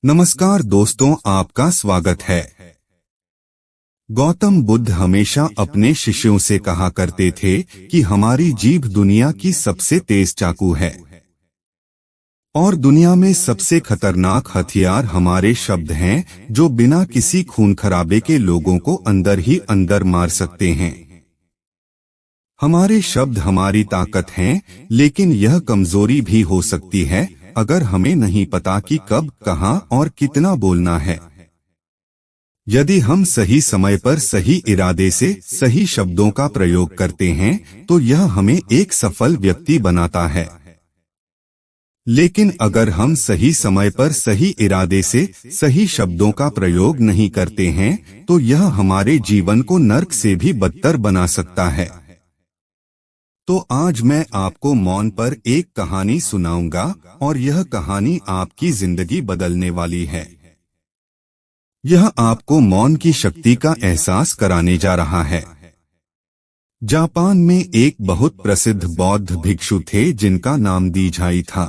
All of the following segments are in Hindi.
नमस्कार दोस्तों, आपका स्वागत है। गौतम बुद्ध हमेशा अपने शिष्यों से कहा करते थे कि हमारी जीभ दुनिया की सबसे तेज चाकू है और दुनिया में सबसे खतरनाक हथियार हमारे शब्द हैं, जो बिना किसी खून खराबे के लोगों को अंदर ही अंदर मार सकते हैं। हमारे शब्द हमारी ताकत हैं, लेकिन यह कमजोरी भी हो सकती है अगर हमें नहीं पता कि कब, कहां और कितना बोलना है। यदि हम सही समय पर सही इरादे से सही शब्दों का प्रयोग करते हैं, तो यह हमें एक सफल व्यक्ति बनाता है। लेकिन अगर हम सही समय पर सही इरादे से सही शब्दों का प्रयोग नहीं करते हैं, तो यह हमारे जीवन को नर्क से भी बदतर बना सकता है। तो आज मैं आपको मौन पर एक कहानी सुनाऊंगा और यह कहानी आपकी जिंदगी बदलने वाली है। यह आपको मौन की शक्ति का एहसास कराने जा रहा है। जापान में एक बहुत प्रसिद्ध बौद्ध भिक्षु थे जिनका नाम दीझाई था।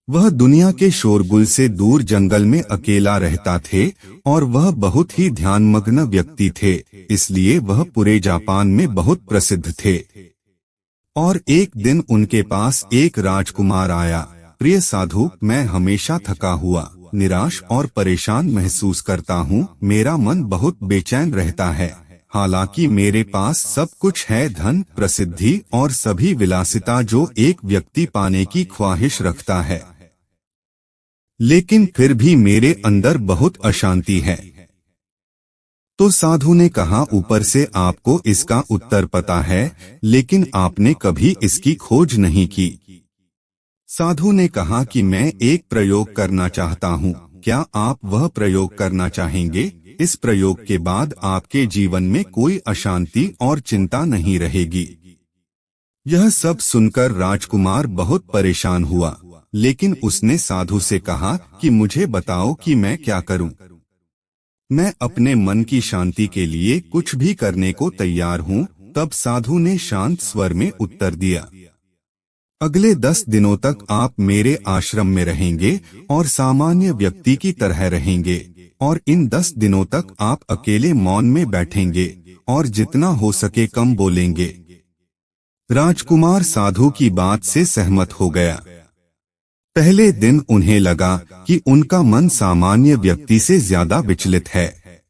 वह दुनिया के शोरगुल से दूर जंगल में अकेला रहता थे और वह बहुत ही ध्यानमग्न व्यक्ति थे, इसलिए वह पूरे जापान में बहुत प्रसिद्ध थे। और एक दिन उनके पास एक राजकुमार आया। प्रिय साधु, मैं हमेशा थका हुआ, निराश और परेशान महसूस करता हूँ। मेरा मन बहुत बेचैन रहता है। हालांकि मेरे पास सब कुछ है, धन, प्रसिद्धि और सभी विलासिता जो एक व्यक्ति पाने की ख्वाहिश रखता है, लेकिन फिर भी मेरे अंदर बहुत अशांति है। तो साधु ने कहा, ऊपर से आपको इसका उत्तर पता है, लेकिन आपने कभी इसकी खोज नहीं की। साधु ने कहा कि मैं एक प्रयोग करना चाहता हूँ। क्या आप वह प्रयोग करना चाहेंगे? इस प्रयोग के बाद आपके जीवन में कोई अशांति और चिंता नहीं रहेगी। यह सब सुनकर राजकुमार बहुत परेशान हुआ, लेकिन उसने साधु से कहा कि मुझे बताओ कि मैं क्या करूं। मैं अपने मन की शांति के लिए कुछ भी करने को तैयार हूँ। तब साधु ने शांत स्वर में उत्तर दिया, अगले 10 दिनों तक आप मेरे आश्रम में रहेंगे और सामान्य व्यक्ति की तरह रहेंगे, और इन 10 दिनों तक आप अकेले मौन में बैठेंगे और जितना हो सके कम बोलेंगे। राजकुमार साधु की बात से सहमत हो गया। पहले दिन उन्हें लगा कि उनका मन सामान्य व्यक्ति से ज्यादा विचलित है।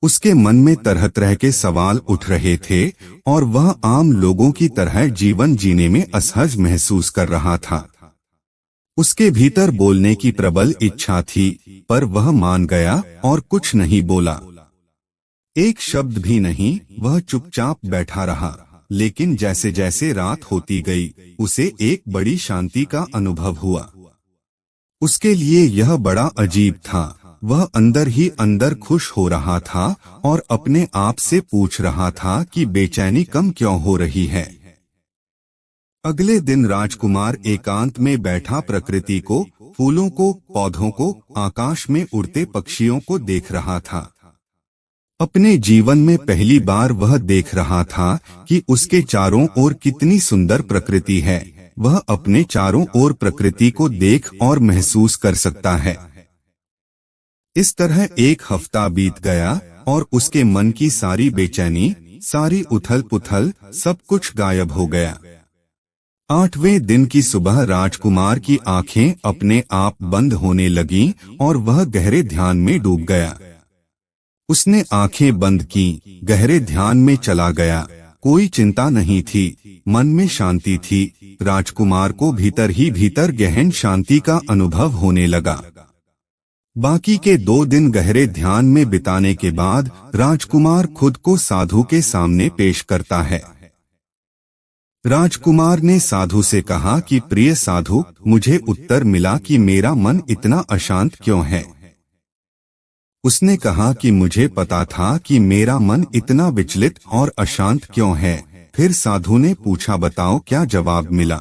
उसके मन में तरह तरह के सवाल उठ रहे थे और वह आम लोगों की तरह जीवन जीने में असहज महसूस कर रहा था। उसके भीतर बोलने की प्रबल इच्छा थी, पर वह मान गया और कुछ नहीं बोला। एक शब्द भी नहीं, वह चुपचाप बैठा रहा। लेकिन जैसे जैसे रात होती गई, उसे एक बड़ी शांति का अनुभव हुआ। उसके लिए यह बड़ा अजीब था। वह अंदर ही अंदर खुश हो रहा था और अपने आप से पूछ रहा था कि बेचैनी कम क्यों हो रही है। अगले दिन राजकुमार एकांत में बैठा प्रकृति को, फूलों को, पौधों को, आकाश में उड़ते पक्षियों को देख रहा था। अपने जीवन में पहली बार वह देख रहा था कि उसके चारों ओर कितनी सुंदर प्रकृति है। वह अपने चारों ओर प्रकृति को देख और महसूस कर सकता है। इस तरह एक हफ्ता बीत गया और उसके मन की सारी बेचैनी, सारी उथल पुथल, सब कुछ गायब हो गया। 8वें दिन की सुबह राजकुमार की आंखें अपने आप बंद होने लगीं और वह गहरे ध्यान में डूब गया। उसने आंखें बंद की, गहरे ध्यान में चला गया। कोई चिंता नहीं थी, मन में शांति थी। राजकुमार को भीतर ही भीतर गहन शांति का अनुभव होने लगा। बाकी के 2 दिन गहरे ध्यान में बिताने के बाद राजकुमार खुद को साधु के सामने पेश करता है। राजकुमार ने साधु से कहा कि प्रिय साधु, मुझे उत्तर मिला कि मेरा मन इतना अशांत क्यों है। उसने कहा कि मुझे पता था कि मेरा मन इतना विचलित और अशांत क्यों है। फिर साधु ने पूछा, बताओ क्या जवाब मिला।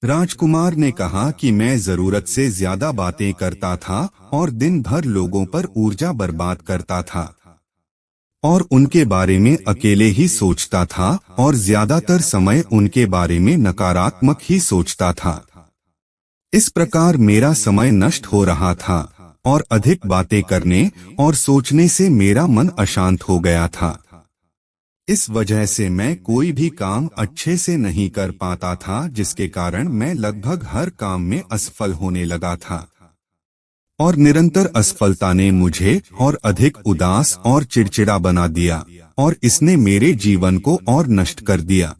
राजकुमार ने कहा कि मैं जरूरत से ज्यादा बातें करता था और दिन भर लोगों पर ऊर्जा बर्बाद करता था और उनके बारे में अकेले ही सोचता था और ज्यादातर समय उनके बारे में नकारात्मक ही सोचता था। इस प्रकार मेरा समय नष्ट हो रहा था और अधिक बातें करने और सोचने से मेरा मन अशांत हो गया था। इस वजह से मैं कोई भी काम अच्छे से नहीं कर पाता था, जिसके कारण मैं लगभग हर काम में असफल होने लगा था। और निरंतर असफलता ने मुझे और अधिक उदास और चिड़चिड़ा बना दिया और इसने मेरे जीवन को और नष्ट कर दिया।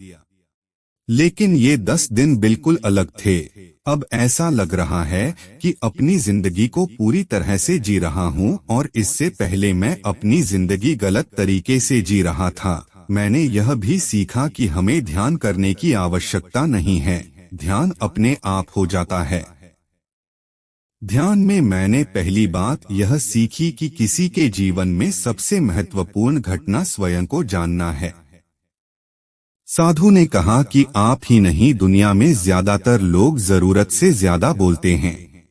लेकिन ये 10 दिन बिल्कुल अलग थे। अब ऐसा लग रहा है कि अपनी जिंदगी को पूरी तरह से जी रहा हूँ और इससे पहले मैं अपनी जिंदगी गलत तरीके से जी रहा था। मैंने यह भी सीखा कि हमें ध्यान करने की आवश्यकता नहीं है, ध्यान अपने आप हो जाता है। ध्यान में मैंने पहली बात यह सीखी कि किसी के जीवन में सबसे महत्वपूर्ण घटना स्वयं को जानना है। साधु ने कहा कि आप ही नहीं, दुनिया में ज्यादातर लोग जरूरत से ज्यादा बोलते हैं।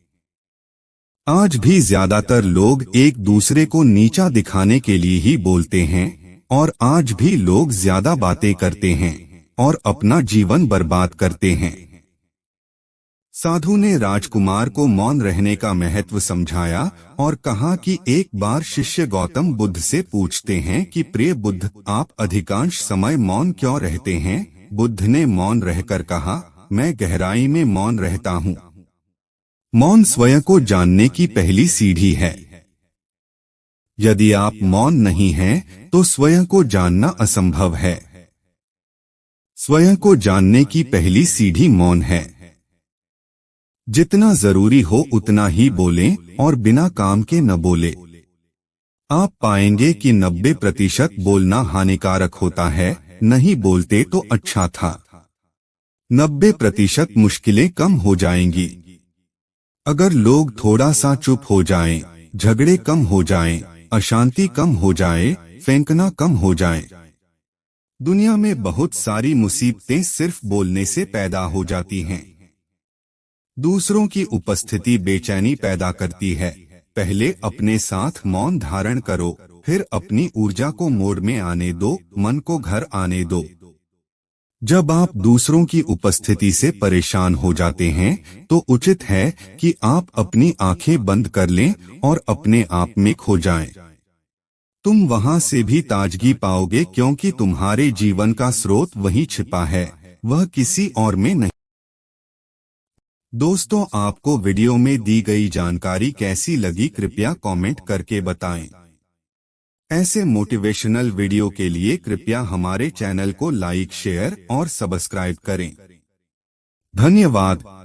आज भी ज्यादातर लोग एक दूसरे को नीचा दिखाने के लिए ही बोलते हैं और आज भी लोग ज्यादा बातें करते हैं और अपना जीवन बर्बाद करते हैं। साधु ने राजकुमार को मौन रहने का महत्व समझाया और कहा कि एक बार शिष्य गौतम बुद्ध से पूछते हैं कि प्रिय बुद्ध, आप अधिकांश समय मौन क्यों रहते हैं? बुद्ध ने मौन रहकर कहा, मैं गहराई में मौन रहता हूँ। मौन स्वयं को जानने की पहली सीढ़ी है। यदि आप मौन नहीं हैं, तो स्वयं को जानना असंभव है। स्वयं को जानने की पहली सीढ़ी मौन है। जितना जरूरी हो उतना ही बोलें और बिना काम के न बोले। आप पाएंगे कि 90% बोलना हानिकारक होता है, नहीं बोलते तो अच्छा था। 90% मुश्किलें कम हो जाएंगी। अगर लोग थोड़ा सा चुप हो जाएं, झगड़े कम हो जाएं, अशांति कम हो जाए, फेंकना कम हो जाए। दुनिया में बहुत सारी मुसीबतें सिर्फ बोलने से पैदा हो जाती हैं। दूसरों की उपस्थिति बेचैनी पैदा करती है। पहले अपने साथ मौन धारण करो, फिर अपनी ऊर्जा को मोड़ में आने दो, मन को घर आने दो। जब आप दूसरों की उपस्थिति से परेशान हो जाते हैं, तो उचित है कि आप अपनी आंखें बंद कर लें और अपने आप में खो जाएं। तुम वहां से भी ताजगी पाओगे, क्योंकि तुम्हारे जीवन का स्रोत वहीं छिपा है, वह किसी और में नहीं। दोस्तों, आपको वीडियो में दी गई जानकारी कैसी लगी, कृपया कमेंट करके बताएं। ऐसे मोटिवेशनल वीडियो के लिए कृपया हमारे चैनल को लाइक, शेयर और सब्सक्राइब करें। धन्यवाद।